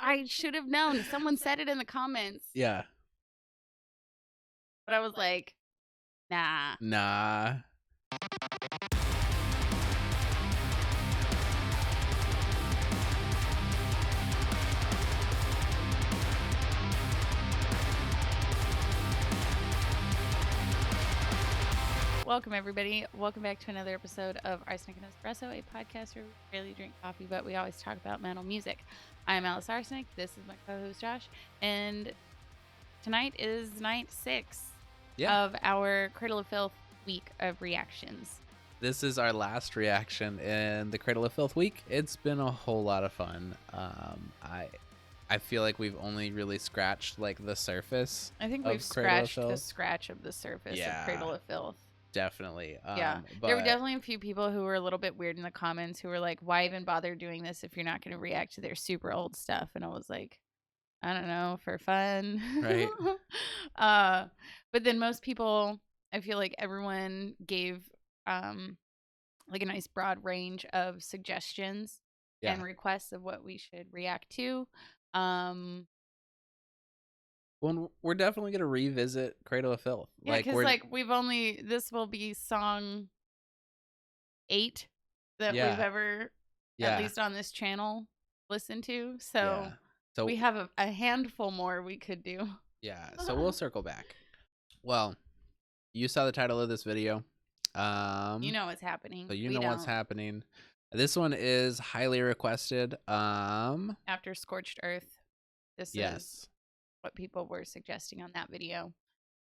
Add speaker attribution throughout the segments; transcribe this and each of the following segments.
Speaker 1: I should have known. Someone said it in the comments.
Speaker 2: Yeah.
Speaker 1: But I was like, nah.
Speaker 2: Nah.
Speaker 1: Welcome, everybody. Welcome back to another episode of Arsenic and Espresso, a podcast where we rarely drink coffee, but we always talk about metal music. I'm Alice Arsenic. This is my co-host, Josh. And tonight is night 6 of our Cradle of Filth week of reactions.
Speaker 2: This is our last reaction in the Cradle of Filth week. It's been a whole lot of fun. I feel like we've only really scratched like the surface.
Speaker 1: I think we've scratched the scratch of the surface of Cradle of Filth.
Speaker 2: Definitely.
Speaker 1: Yeah. There were definitely a few people who were a little bit weird in the comments who were like, why even bother doing this if you're not going to react to their super old stuff? And I was like, I don't know, for fun.
Speaker 2: Right.
Speaker 1: But then most people, I feel like everyone gave like a nice broad range of suggestions and requests of what we should react to.
Speaker 2: Well, we're definitely going to revisit Cradle of Filth.
Speaker 1: Yeah, because we've only, this will be song 8 that we've ever, at least on this channel, listened to. So we have a handful more we could do.
Speaker 2: Yeah, so we'll circle back. Well, you saw the title of this video.
Speaker 1: You know what's happening.
Speaker 2: So you know what's happening. This one is highly requested.
Speaker 1: After Scorched Earth. This is what people were suggesting on that video.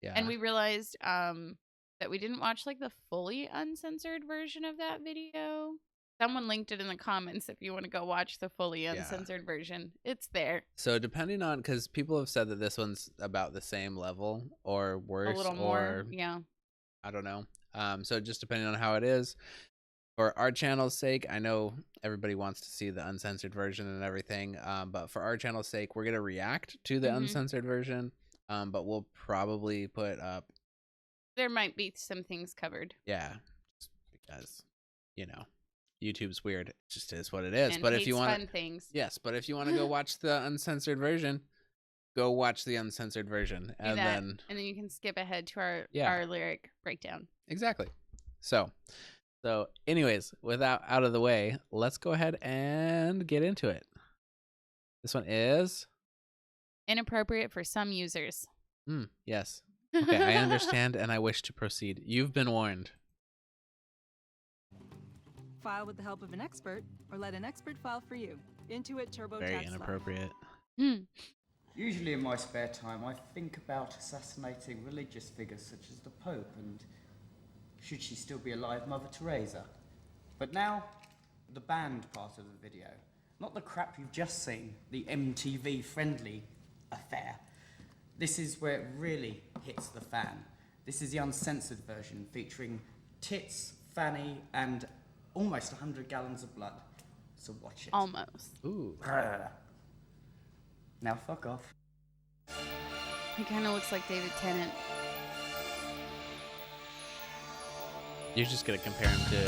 Speaker 1: Yeah. And we realized that we didn't watch like the fully uncensored version of that video. Someone linked it in the comments if you want to go watch the fully uncensored version. It's there.
Speaker 2: So depending on, because people have said that this one's about the same level or worse.
Speaker 1: A little more, yeah.
Speaker 2: I don't know. So just depending on how it is. For our channel's sake, I know everybody wants to see the uncensored version and everything, but for our channel's sake, we're going to react to the uncensored version, but we'll probably put up...
Speaker 1: There might be some things covered.
Speaker 2: Yeah, just because, you know, YouTube's weird. It just is what it is.
Speaker 1: And
Speaker 2: but if you want
Speaker 1: fun things.
Speaker 2: Yes, but if you want to go watch the uncensored version, go watch the uncensored version. And then
Speaker 1: you can skip ahead to our lyric breakdown.
Speaker 2: Exactly. So anyways, without out of the way, let's go ahead and get into it. This one is
Speaker 1: inappropriate for some users.
Speaker 2: Yes. Okay, I understand and I wish to proceed. You've been warned.
Speaker 3: File with the help of an expert, or let an expert file for you. Intuit TurboTax.
Speaker 2: Very inappropriate.
Speaker 4: Usually in my spare time, I think about assassinating religious figures such as the Pope and, should she still be alive, Mother Teresa. But now, the banned part of the video. Not the crap you've just seen, the MTV-friendly affair. This is where it really hits the fan. This is the uncensored version featuring tits, fanny, and almost 100 gallons of blood. So watch it.
Speaker 1: Almost.
Speaker 2: Ooh.
Speaker 4: Now fuck off.
Speaker 1: He kind of looks like David Tennant.
Speaker 2: You're just going to compare him to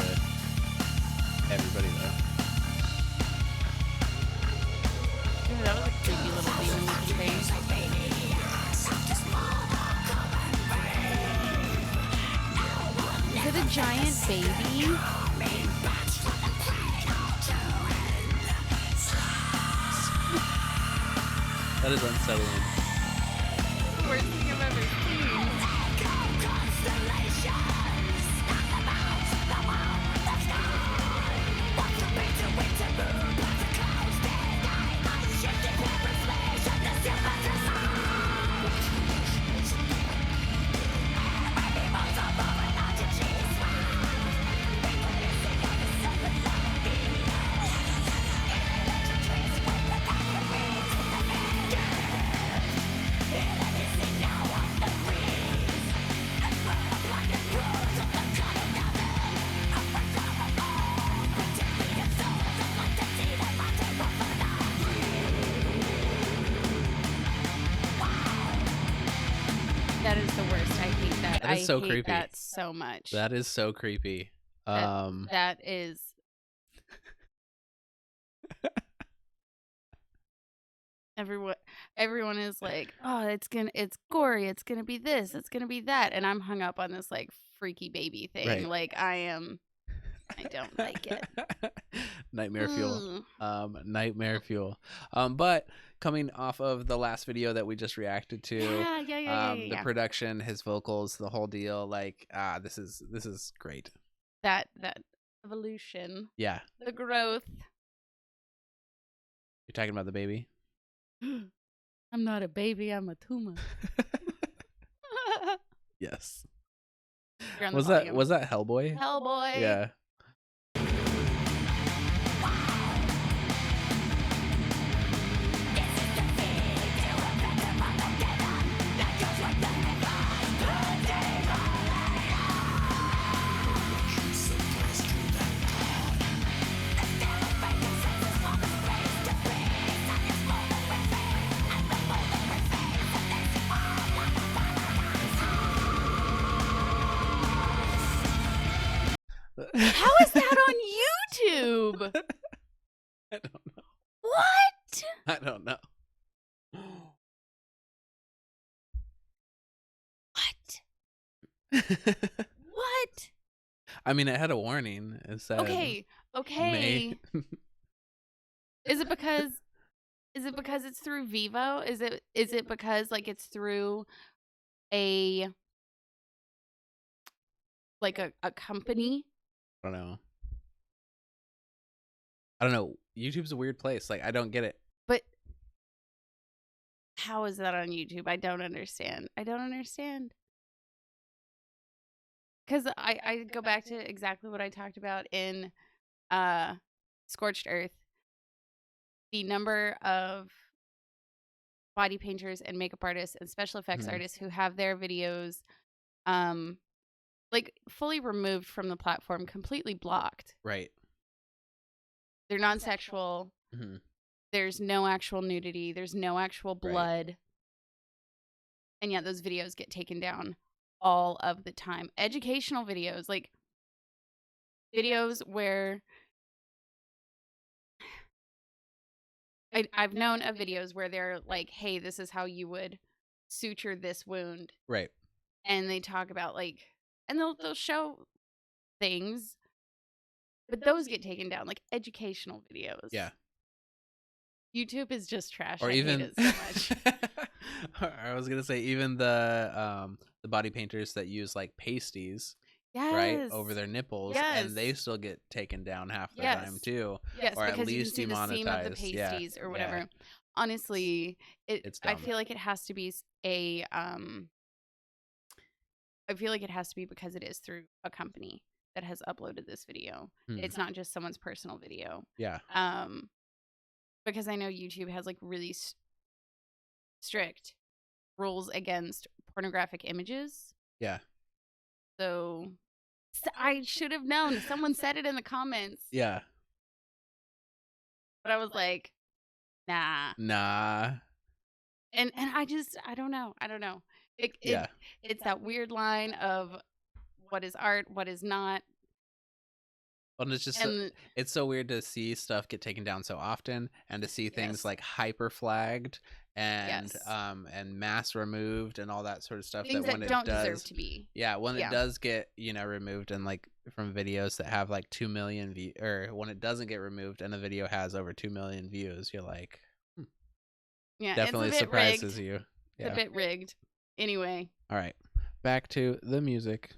Speaker 2: everybody, though.
Speaker 1: Dude, that was a creepy little demon looking face. Is it a giant baby?
Speaker 2: That is unsettling.
Speaker 1: The worst thing I've ever seen. That is the worst. I hate that.
Speaker 2: That is so creepy.
Speaker 1: That so much.
Speaker 2: That is so creepy.
Speaker 1: That is. Everyone is like, oh, it's gory, it's gonna be this, it's gonna be that, and I'm hung up on this like freaky baby thing.
Speaker 2: Right.
Speaker 1: Like I don't like it.
Speaker 2: Nightmare fuel. Nightmare fuel. But coming off of the last video that we just reacted to, the production, his vocals, the whole deal, like this is great.
Speaker 1: That evolution.
Speaker 2: Yeah.
Speaker 1: The growth.
Speaker 2: You're talking about the baby?
Speaker 1: I'm not a baby, I'm a tumor.
Speaker 2: Yes.
Speaker 1: Was that
Speaker 2: Hellboy?
Speaker 1: Hellboy.
Speaker 2: Yeah.
Speaker 1: How is that on YouTube?
Speaker 2: I don't know.
Speaker 1: What?
Speaker 2: I don't know.
Speaker 1: What?
Speaker 2: I mean, it had a warning. It said,
Speaker 1: okay. Is it because it's through Vivo? Is it because like it's through a company?
Speaker 2: I don't know. YouTube's a weird place. Like, I don't get it.
Speaker 1: But how is that on YouTube? I don't understand. Because I go back to exactly what I talked about in Scorched Earth. The number of body painters and makeup artists and special effects artists who have their videos like fully removed from the platform, completely blocked.
Speaker 2: Right.
Speaker 1: They're non-sexual.
Speaker 2: Mm-hmm.
Speaker 1: There's no actual nudity. There's no actual blood. Right. And yet those videos get taken down all of the time. Educational videos, like videos where I've known of videos where they're like, hey, this is how you would suture this wound.
Speaker 2: Right.
Speaker 1: And they talk about like, and they'll show things, but those get taken down, like educational videos.
Speaker 2: Yeah.
Speaker 1: YouTube is just trash.
Speaker 2: Or
Speaker 1: I
Speaker 2: even
Speaker 1: hate it so much.
Speaker 2: I was gonna say even the body painters that use like pasties, right, over their nipples, and they still get taken down half the time too.
Speaker 1: Yes,
Speaker 2: or
Speaker 1: because
Speaker 2: at least
Speaker 1: you can see
Speaker 2: demonetized.
Speaker 1: the seam of the pasties or whatever. Yeah. Honestly,
Speaker 2: it's dumb.
Speaker 1: I feel like it has to be because it is through a company that has uploaded this video. It's not just someone's personal video.
Speaker 2: Yeah.
Speaker 1: Because I know YouTube has like really strict rules against pornographic images.
Speaker 2: Yeah.
Speaker 1: So I should have known. Someone said it in the comments.
Speaker 2: Yeah.
Speaker 1: But I was like, nah. And I don't know. It's that weird line of what is art, what is not.
Speaker 2: Well, it's just it's so weird to see stuff get taken down so often, and to see things like hyper flagged and mass removed and all that sort of stuff.
Speaker 1: Things that don't deserve to be.
Speaker 2: Yeah, when it does get removed and like from videos that have like 2 million views, or when it doesn't get removed and the video has over 2 million views, you're like,
Speaker 1: yeah,
Speaker 2: definitely surprises
Speaker 1: rigged.
Speaker 2: you.
Speaker 1: It's a bit rigged. Anyway.
Speaker 2: All right, back to the music.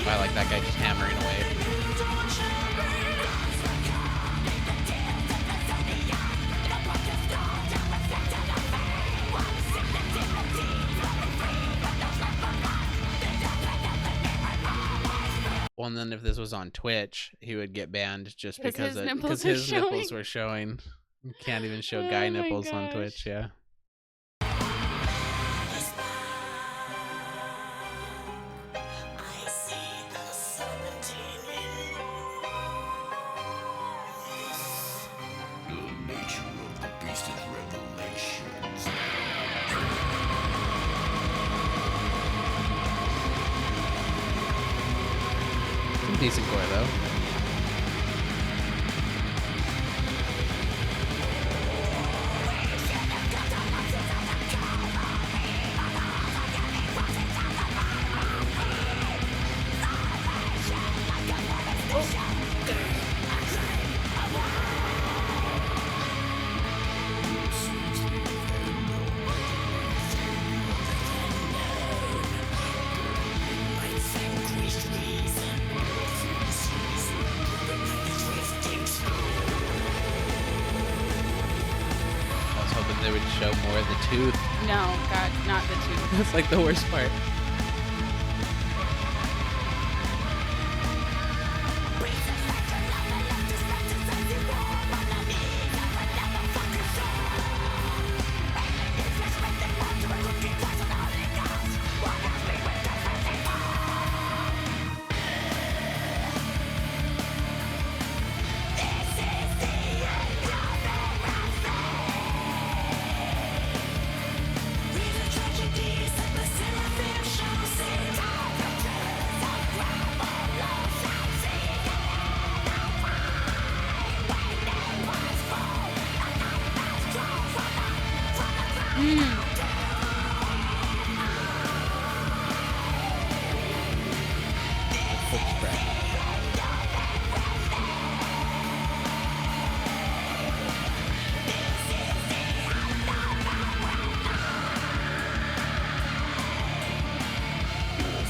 Speaker 2: I like that guy just hammering away. Well, and then if this was on Twitch, he would get banned just because his nipples were showing. You can't even show guy nipples on Twitch, yeah. decent gore though. They would show more of the tooth.
Speaker 1: No, God, not the tooth.
Speaker 2: That's like the worst part.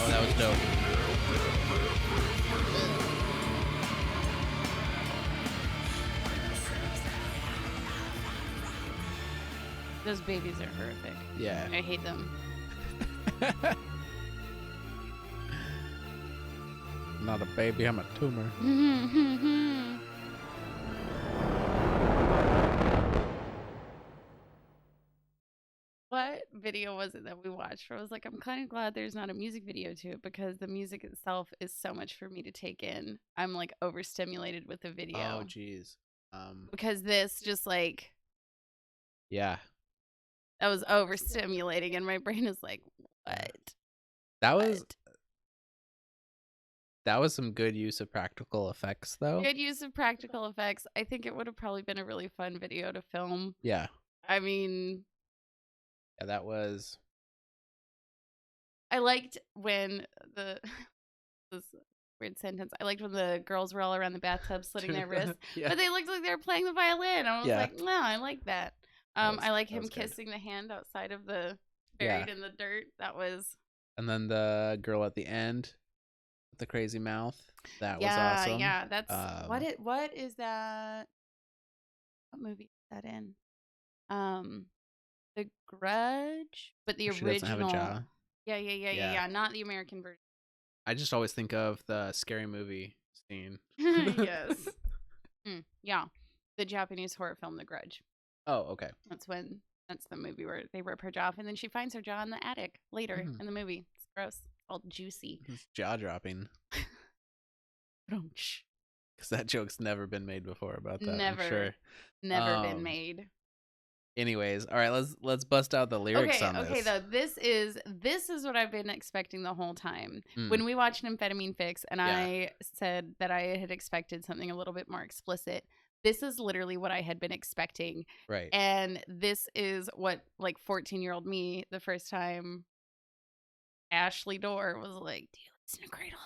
Speaker 2: That was dope.
Speaker 1: Those babies are horrific.
Speaker 2: Yeah.
Speaker 1: I hate them.
Speaker 2: Not a baby, I'm a tumor.
Speaker 1: What video was it that we watched where I was like, I'm kind of glad there's not a music video to it because the music itself is so much for me to take in. I'm like overstimulated with the video.
Speaker 2: Oh, jeez.
Speaker 1: Because this just like,
Speaker 2: yeah,
Speaker 1: that was overstimulating and my brain is like, what?
Speaker 2: That was some good use of practical effects though.
Speaker 1: Good use of practical effects. I think it would have probably been a really fun video to film.
Speaker 2: Yeah.
Speaker 1: I mean,
Speaker 2: yeah, that was.
Speaker 1: I liked when this weird sentence. I liked when the girls were all around the bathtub slitting their wrists,
Speaker 2: yeah.
Speaker 1: But they looked like they were playing the violin. I was like, no, I like that. I like him kissing the hand outside of the buried in the dirt. That was.
Speaker 2: And then the girl at the end, with the crazy mouth. That was awesome.
Speaker 1: Yeah, that's what is that? What movie is that in? The Grudge, but the original.
Speaker 2: Doesn't have a jaw.
Speaker 1: Yeah. Not the American version.
Speaker 2: I just always think of the Scary Movie scene.
Speaker 1: Yes. Yeah, the Japanese horror film, The Grudge.
Speaker 2: Oh, okay.
Speaker 1: That's the movie where they rip her jaw off, and then she finds her jaw in the attic later in the movie. It's gross. It's all juicy.
Speaker 2: It's jaw dropping. Because that joke's never been made before about that.
Speaker 1: Never.
Speaker 2: I'm sure.
Speaker 1: Never been made.
Speaker 2: Anyways, all right, let's bust out the lyrics on this.
Speaker 1: Okay, though this is what I've been expecting the whole time. When we watched Amphetamine Fix, and I said that I had expected something a little bit more explicit. This is literally what I had been expecting.
Speaker 2: Right.
Speaker 1: And this is what, like, 14-year-old me, the first time Ashley Dorr was like, do you listen to Cradle?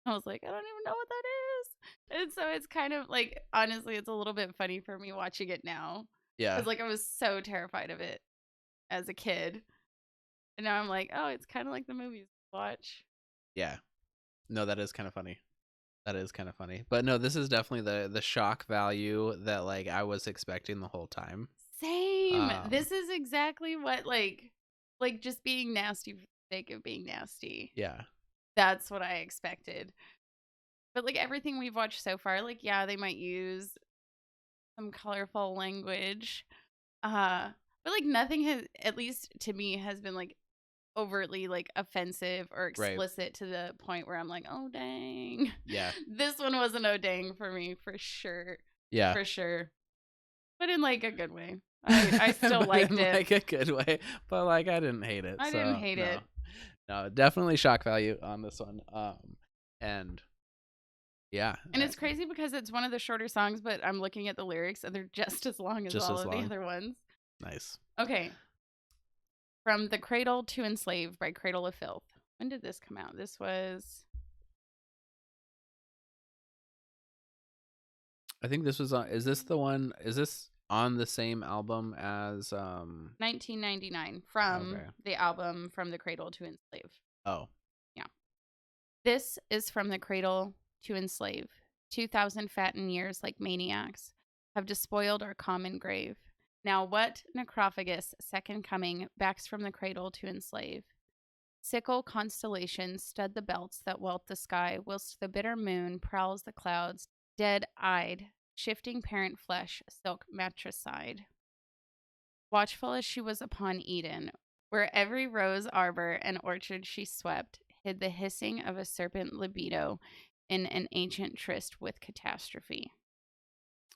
Speaker 1: I was like, I don't even know what that is. And so it's kind of like, honestly, it's a little bit funny for me watching it now.
Speaker 2: Yeah.
Speaker 1: Because, like, I was so terrified of it as a kid. And now I'm like, oh, it's kind of like the movies we watch.
Speaker 2: Yeah. No, that is kind of funny. That is kind of funny. But no, this is definitely the shock value that, like, I was expecting the whole time.
Speaker 1: Same. This is exactly what, like just being nasty for the sake of being nasty.
Speaker 2: Yeah.
Speaker 1: That's what I expected. But, like, everything we've watched so far, like, yeah, they might use some colorful language. But, like, nothing has, at least to me, has been, like, overtly, like, offensive or explicit to the point where I'm like, oh, dang.
Speaker 2: Yeah.
Speaker 1: This one was an oh, dang for me, for sure.
Speaker 2: Yeah.
Speaker 1: For sure. But in, like, a good way. I still liked it.
Speaker 2: Like a good way. But, like, I didn't hate it.
Speaker 1: I didn't hate it.
Speaker 2: No, definitely shock value on this one. And Yeah.
Speaker 1: And it's crazy because it's one of the shorter songs, but I'm looking at the lyrics and they're just as long as all of the other ones.
Speaker 2: Nice.
Speaker 1: Okay. From The Cradle to Enslave by Cradle of Filth. When did this come out? This was...
Speaker 2: I think this was on... Is this the one... Is this on the same album as...
Speaker 1: 1999 from the album From the Cradle to Enslave.
Speaker 2: Oh.
Speaker 1: Yeah. This is From the Cradle to Enslave. 2,000 fattened years like maniacs have despoiled our common grave. Now what necrophagus second coming backs from the cradle to enslave? Sickle constellations stud the belts that welt the sky, whilst the bitter moon prowls the clouds, dead-eyed, shifting parent flesh, silk matricide. Watchful as she was upon Eden, where every rose arbor and orchard she swept hid the hissing of a serpent libido in an ancient tryst with catastrophe.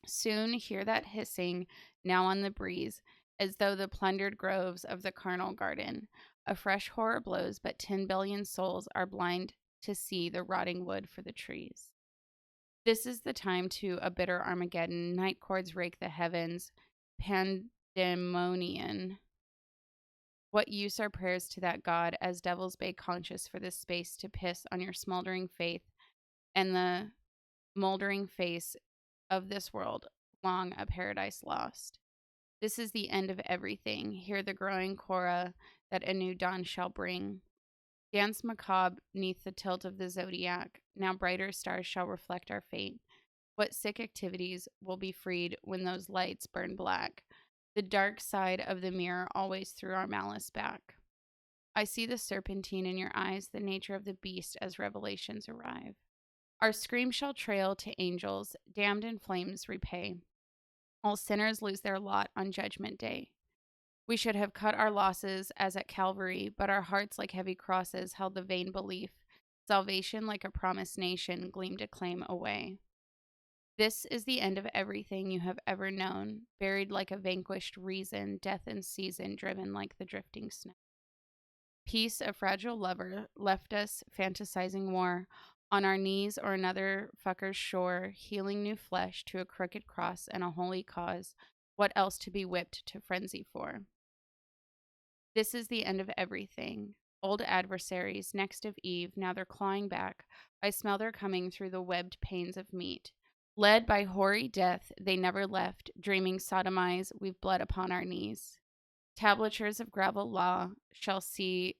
Speaker 1: Soon hear that hissing, now on the breeze, as though the plundered groves of the carnal garden. A fresh horror blows, but 10 billion souls are blind to see the rotting wood for the trees. This is the time to a bitter Armageddon. Night chords rake the heavens. Pandemonian. What use are prayers to that God, as devils bay conscious for this space to piss on your smoldering faith and the moldering face of this world, long a paradise lost. This is the end of everything. Hear the growing chora that a new dawn shall bring. Dance macabre neath the tilt of the zodiac. Now brighter stars shall reflect our fate. What sick activities will be freed when those lights burn black? The dark side of the mirror always threw our malice back. I see the serpentine in your eyes, the nature of the beast as revelations arrive. Our scream shall trail to angels, damned in flames repay. All sinners lose their lot on Judgment Day. We should have cut our losses as at Calvary, but our hearts like heavy crosses held the vain belief. Salvation like a promised nation gleamed a claim away. This is the end of everything you have ever known, buried like a vanquished reason, death in season, driven like the drifting snow. Peace, a fragile lover, left us fantasizing war, on our knees or another fucker's shore, healing new flesh to a crooked cross and a holy cause. What else to be whipped to frenzy for? This is the end of everything. Old adversaries, next of Eve, now they're clawing back. I smell their coming through the webbed panes of meat. Led by hoary death, they never left, dreaming sodomize, we've blood upon our knees. Tablatures of gravel law shall see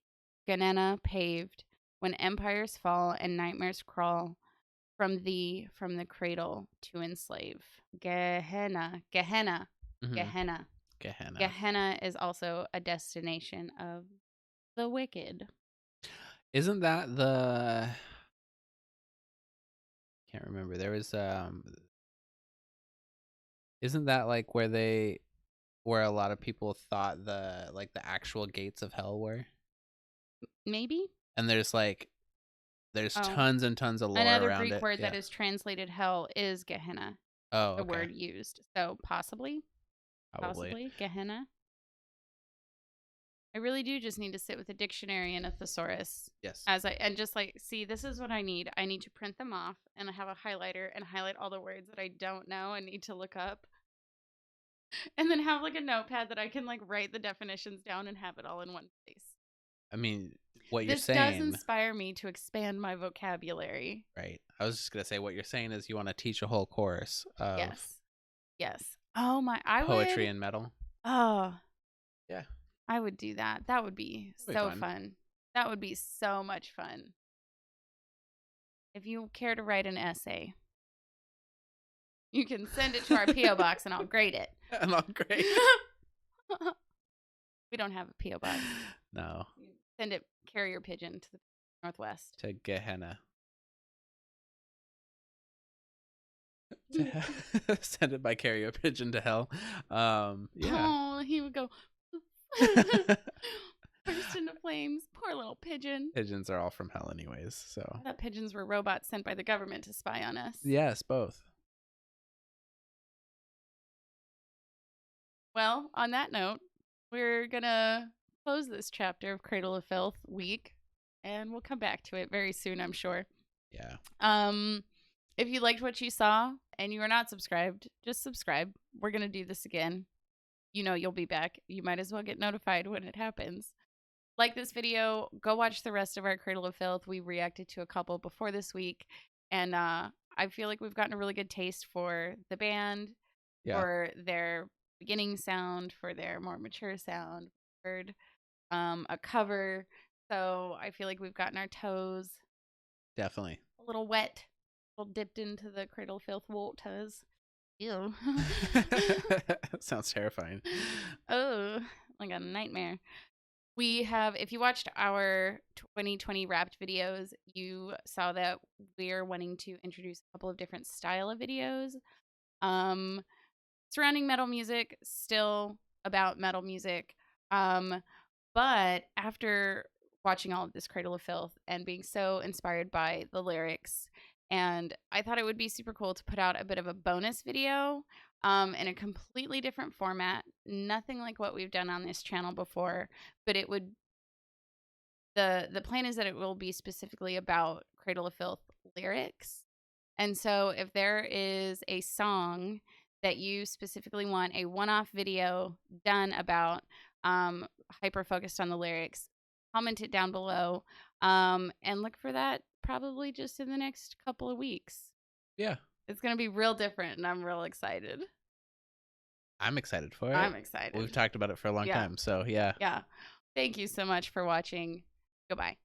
Speaker 1: Gehenna paved, when empires fall and nightmares crawl from the cradle to enslave. Gehenna.
Speaker 2: Mm-hmm.
Speaker 1: Gehenna.
Speaker 2: Gehenna.
Speaker 1: Gehenna is also a destination of the wicked.
Speaker 2: Isn't that the... Can't remember. There was isn't that like where a lot of people thought the actual gates of hell were?
Speaker 1: Maybe.
Speaker 2: And there's tons and tons of lore
Speaker 1: Another
Speaker 2: around it.
Speaker 1: Greek word that is translated hell is Gehenna.
Speaker 2: Oh, okay.
Speaker 1: The word used. So possibly Gehenna. I really do just need to sit with a dictionary and a thesaurus.
Speaker 2: Yes.
Speaker 1: See, this is what I need. I need to print them off and I have a highlighter and highlight all the words that I don't know and need to look up. And then have like a notepad that I can like write the definitions down and have it all in one place.
Speaker 2: I mean, what you're
Speaker 1: this
Speaker 2: saying...
Speaker 1: does inspire me to expand my vocabulary.
Speaker 2: Right. I was just going to say, what you're saying is you want to teach a whole course of...
Speaker 1: Yes. Oh my...
Speaker 2: Poetry and metal.
Speaker 1: Oh.
Speaker 2: Yeah.
Speaker 1: I would do that. That would be so fun. That would be so much fun. If you care to write an essay, you can send it to our P.O. box and I'll grade it.
Speaker 2: And I'll grade
Speaker 1: We don't have a P.O. box.
Speaker 2: No.
Speaker 1: Send it carrier pigeon to the Northwest.
Speaker 2: To Gehenna. Send it by carrier pigeon to hell. Yeah.
Speaker 1: Oh, he would go burst into flames. Poor little pigeon.
Speaker 2: Pigeons are all from hell anyways, so.
Speaker 1: I thought pigeons were robots sent by the government to spy on us.
Speaker 2: Yes, both.
Speaker 1: Well, on that note, we're gonna close this chapter of Cradle of Filth week, and we'll come back to it very soon, I'm sure.
Speaker 2: Yeah.
Speaker 1: If you liked what you saw and you are not subscribed, just subscribe. We're going to do this again. You know you'll be back. You might as well get notified when it happens. Like this video, go watch the rest of our Cradle of Filth. We reacted to a couple before this week. And I feel like we've gotten a really good taste for the band, for their beginning sound, for their more mature sound. Heard a cover. So I feel like we've gotten our toes
Speaker 2: definitely
Speaker 1: a little wet, a little dipped into the Cradle of Filth waters. Ew.
Speaker 2: Sounds terrifying.
Speaker 1: Oh, like a nightmare. We have, if you watched our 2020 Wrapped videos, you saw that we're wanting to introduce a couple of different style of videos. Surrounding metal music, still about metal music. But after watching all of this Cradle of Filth and being so inspired by the lyrics, and I thought it would be super cool to put out a bit of a bonus video in a completely different format. Nothing like what we've done on this channel before, but it would, the plan is that it will be specifically about Cradle of Filth lyrics. And so if there is a song that you specifically want a one-off video done about, hyper focused on the lyrics, comment it down below, and look for that probably just in the next couple of weeks.
Speaker 2: Yeah.
Speaker 1: It's going to be real different, and I'm real excited.
Speaker 2: I'm excited for it.
Speaker 1: I'm excited.
Speaker 2: We've talked about it for a long time, so yeah.
Speaker 1: Yeah. Thank you so much for watching. Goodbye.